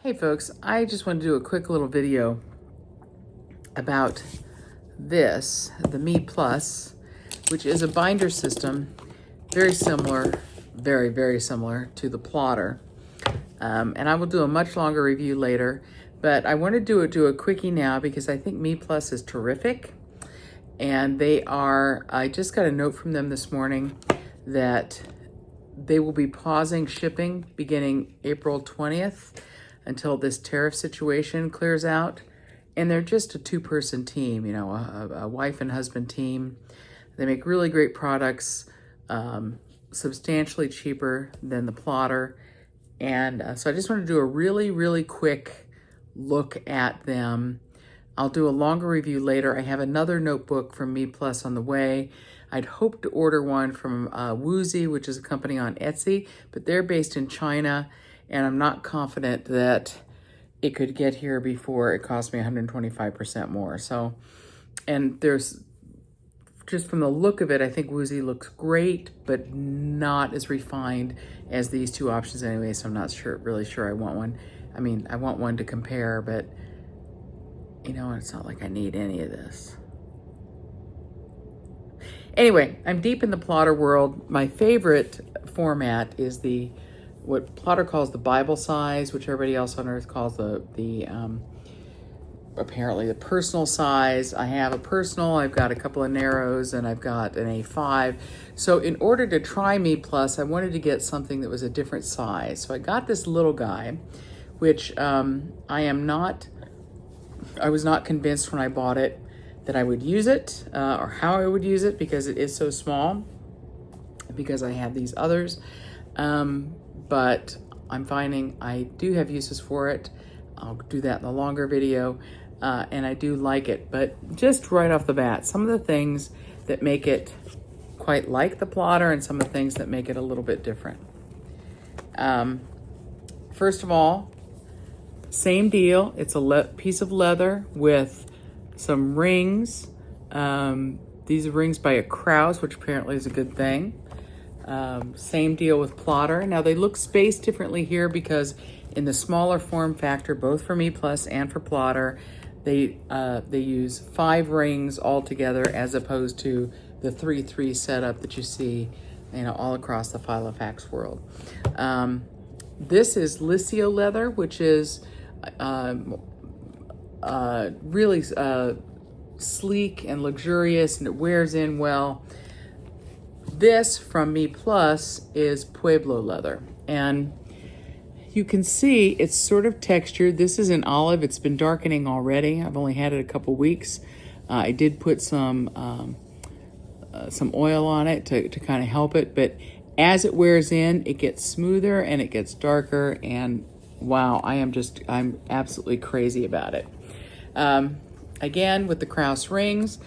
Hey folks, I just want to do a quick little video about this, the Mee Plus, which is a binder system, very similar, very similar to the plotter. And I will do a much longer review later, but I want to do a quickie now because I think Mee Plus is terrific. And I just got a note from them this morning that they will be pausing shipping beginning April 20th until this tariff situation clears out. And they're just a two-person team, you know, a wife and husband team. They make really great products, substantially cheaper than the plotter. And so I just want to do a really quick look at them. I'll do a longer review later. I have another notebook from Mee Plus on the way. I'd hoped to order one from Woozy, which is a company on Etsy, but they're based in China, and I'm not confident that it could get here before it cost me 125% more. So, and there's, just from the look of it, I think Woozy looks great, but not as refined as these two options anyway, so I'm not really sure I want one. I mean, I want one to compare, but you know, it's not like I need any of this. Anyway, I'm deep in the plotter world. My favorite format is what Plotter calls the Bible size, which everybody else on earth calls apparently the personal size. I have a personal, I've got a couple of narrows, and I've got an A5. So in order to try Mee Plus, I wanted to get something that was a different size. So I got this little guy, which I was not convinced when I bought it that I would use it or how I would use it because it is so small, because I have these others. But I'm finding I do have uses for it. I'll do that in a longer video, and I do like it. But just right off the bat, some of the things that make it quite like the plotter and some of the things that make it a little bit different. First of all, same deal. It's a piece of leather with some rings. These are rings by a Krause, which apparently is a good thing. Same deal with plotter. Now they look spaced differently here because in the smaller form factor, both for Mee Plus and for plotter, they use 5 rings all together as opposed to the 3-3 setup that you see, you know, all across the Filofax world. This is Liscio leather, which is really sleek and luxurious, and it wears in well. This from Mee Plus is Pueblo leather, and you can see it's sort of textured. This is an olive. It's been darkening already. I've only had it a couple weeks. I did put some oil on it to kind of help it, but as it wears in, it gets smoother and it gets darker, and wow, I'm absolutely crazy about it. Again, with the Krause rings,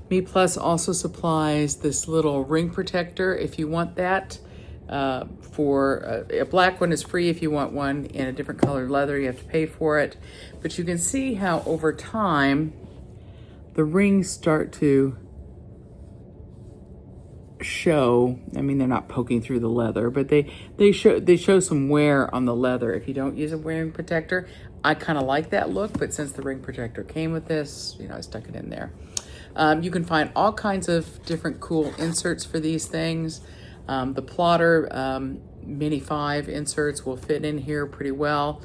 Mee Plus also supplies this little ring protector if you want that. A black one is free. If you want one in a different colored leather, you have to pay for it. But you can see how over time the rings start to show. I mean, they're not poking through the leather, but they show some wear on the leather if you don't use a ring protector. I kind of like that look, but since the ring protector came with this, you know, I stuck it in there. You can find all kinds of different cool inserts for these things. The plotter Mini 5 inserts will fit in here pretty well.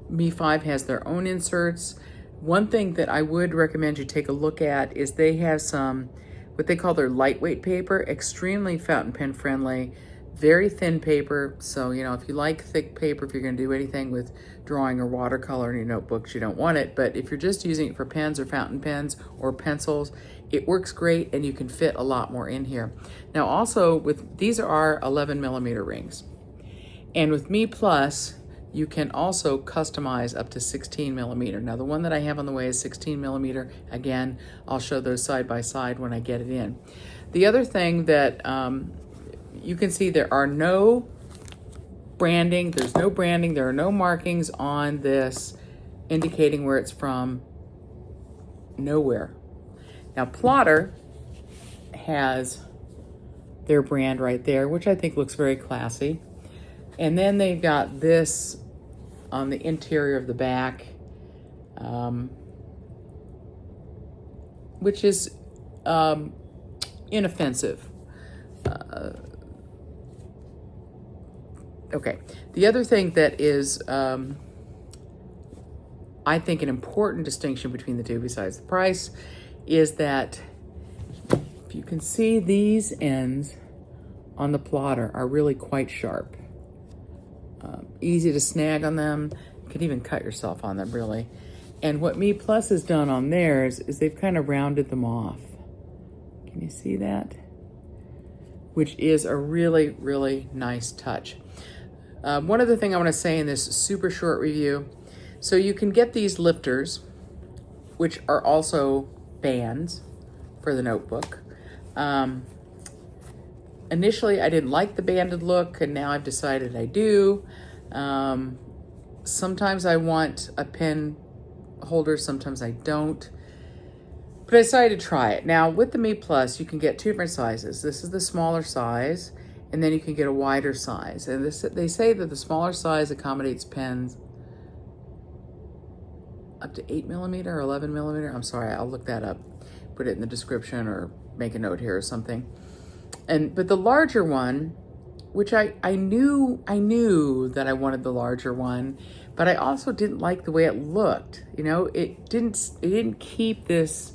Mee 5 has their own inserts. One thing that I would recommend you take a look at is they have some what they call their lightweight paper, extremely fountain pen friendly, very thin paper. So, you know, if you like thick paper, if you're going to do anything with drawing or watercolor in your notebooks, you don't want it. But if you're just using it for pens or fountain pens or pencils, it works great, and you can fit a lot more in here. Now, also these are 11mm rings, and with Mee Plus, you can also customize up to 16mm. Now, the one that I have on the way is 16mm. Again, I'll show those side by side when I get it in. The other thing that you can see, there are no branding. There's no branding. There are no markings on this indicating where it's from. Nowhere. Now, plotter has their brand right there, which I think looks very classy. And then they've got this on the interior of the back, which is inoffensive. Okay, the other thing that is, I think, an important distinction between the two, besides the price, is that if you can see, these ends on the plotter are really quite sharp. Easy to snag on them. You can even cut yourself on them, really. And what Mee Plus has done on theirs is they've kind of rounded them off. Can you see that? Which is a really, really nice touch. One other thing I want to say in this super short review. So you can get these lifters, which are also bands for the notebook. Initially, I didn't like the banded look, and now I've decided I do. Sometimes I want a pen holder, sometimes I don't. But I decided to try it. Now, with the Mee Plus, you can get two different sizes. This is the smaller size, and then you can get a wider size. And they say that the smaller size accommodates pens up to 8mm or 11mm. I'm sorry, I'll look that up. Put it in the description or make a note here or something. But the larger one, which I knew that I wanted the larger one, but I also didn't like the way it looked. You know, it didn't keep this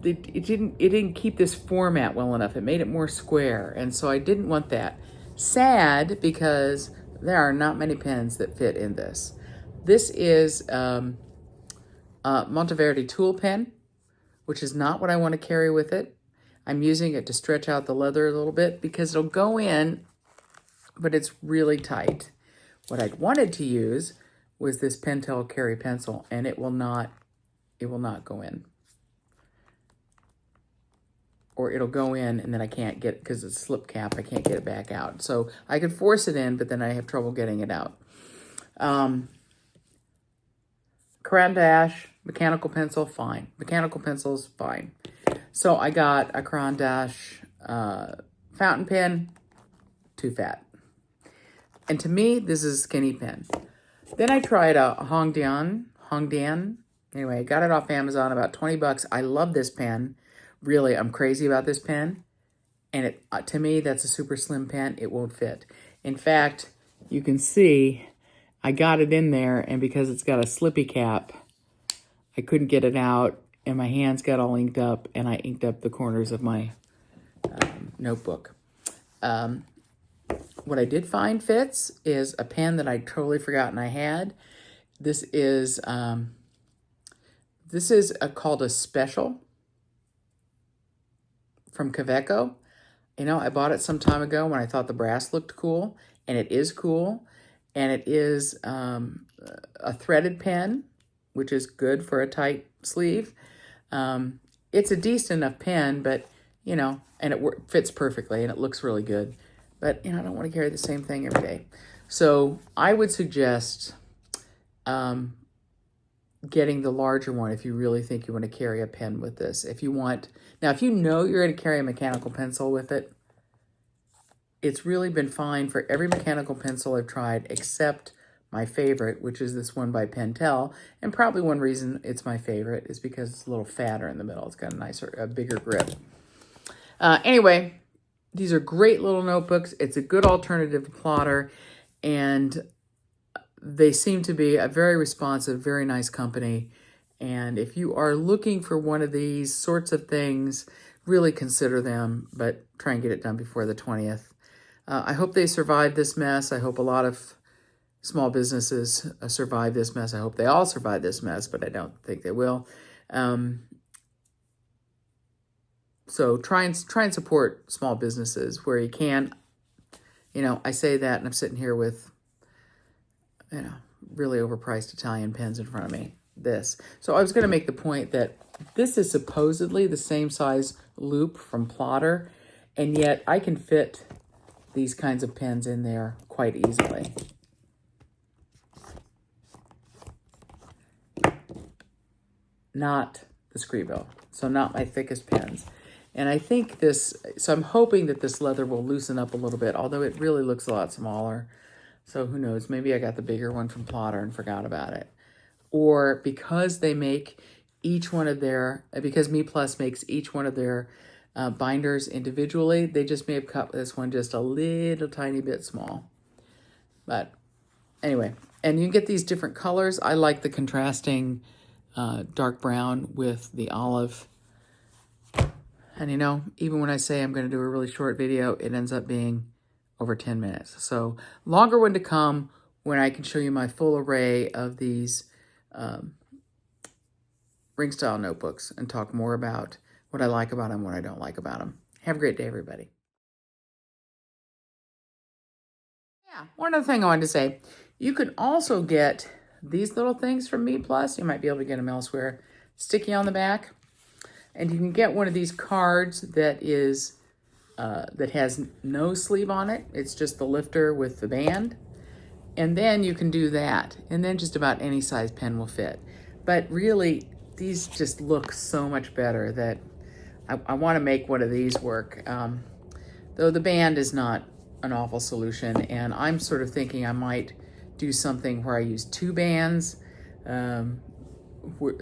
it didn't keep this format well enough. It made it more square, and so I didn't want that. Sad, because there are not many pens that fit in this. This is Monteverdi tool pen, which is not what I want to carry with it. I'm using it to stretch out the leather a little bit because it'll go in, but it's really tight. What I wanted to use was this Pentel Carry pencil, and it will not go in. Or it'll go in and then I can't get it because it's a slip cap. I can't get it back out. So I could force it in, but then I have trouble getting it out. Caran d'Ache, mechanical pencil, fine. Mechanical pencils, fine. So I got a Caran d'Ache fountain pen, too fat. And to me, this is a skinny pen. Then I tried a Hongdian. Anyway, I got it off Amazon, about 20 bucks. I love this pen. Really, I'm crazy about this pen. And to me, that's a super slim pen. It won't fit. In fact, you can see I got it in there, and because it's got a slippy cap, I couldn't get it out, and my hands got all inked up, and I inked up the corners of my notebook. What I did find fits is a pen that I'd totally forgotten I had. This is called a Special from Kaweco. You know, I bought it some time ago when I thought the brass looked cool, and it is cool. And it is a threaded pen, which is good for a tight sleeve. It's a decent enough pen, but, you know, and it fits perfectly, and it looks really good. But, you know, I don't want to carry the same thing every day. So I would suggest getting the larger one if you really think you want to carry a pen with this. If you know you're going to carry a mechanical pencil with it, it's really been fine for every mechanical pencil I've tried except my favorite, which is this one by Pentel. And probably one reason it's my favorite is because it's a little fatter in the middle. It's got a bigger grip. Anyway, these are great little notebooks. It's a good alternative to Plotter, and they seem to be a very responsive, very nice company. And if you are looking for one of these sorts of things, really consider them, but try and get it done before the 20th. I hope they survive this mess. I hope a lot of small businesses survive this mess. I hope they all survive this mess, but I don't think they will. So try and support small businesses where you can. You know, I say that, and I'm sitting here with, you know, really overpriced Italian pens in front of me. So I was going to make the point that this is supposedly the same size loop from Plotter, and yet I can fit these kinds of pens in there quite easily. Not the Scribo, so not my thickest pens. And I think so I'm hoping that this leather will loosen up a little bit, although it really looks a lot smaller. So who knows, maybe I got the bigger one from Plotter and forgot about it. Or because they make each one of their, because Mee Plus makes each one of their binders individually, they just may have cut this one just a little tiny bit small. But anyway, and you can get these different colors. I like the contrasting dark brown with the olive. And you know, even when I say I'm going to do a really short video, it ends up being over 10 minutes. So longer one to come when I can show you my full array of these ring style notebooks and talk more about what I like about them, what I don't like about them. Have a great day, everybody. Yeah, one other thing I wanted to say, you can also get these little things from Mee Plus. You might be able to get them elsewhere. Sticky on the back. And you can get one of these cards that is that has no sleeve on it. It's just the lifter with the band. And then you can do that. And then just about any size pen will fit. But really, these just look so much better that I want to make one of these work. Though the band is not an awful solution. And I'm sort of thinking I might do something where I use 2 bands.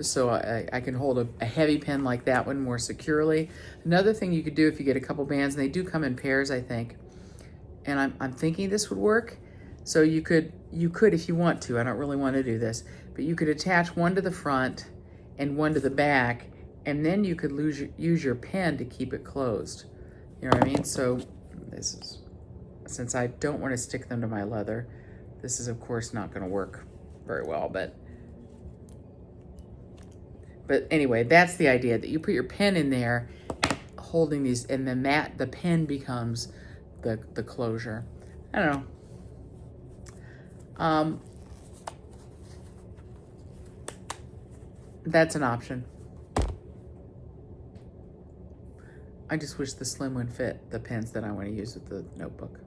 So I can hold a heavy pen like that one more securely. Another thing you could do if you get a couple bands, and they do come in pairs, I think, and I'm thinking this would work. So you could if you want to, I don't really want to do this, but you could attach one to the front and one to the back, and then you could use your pen to keep it closed. You know what I mean? So this is, since I don't want to stick them to my leather, this is of course not going to work very well, but anyway, that's the idea, that you put your pen in there holding these, and then the pen becomes the closure. I don't know. That's an option. I just wish the slim would fit the pens that I want to use with the notebook.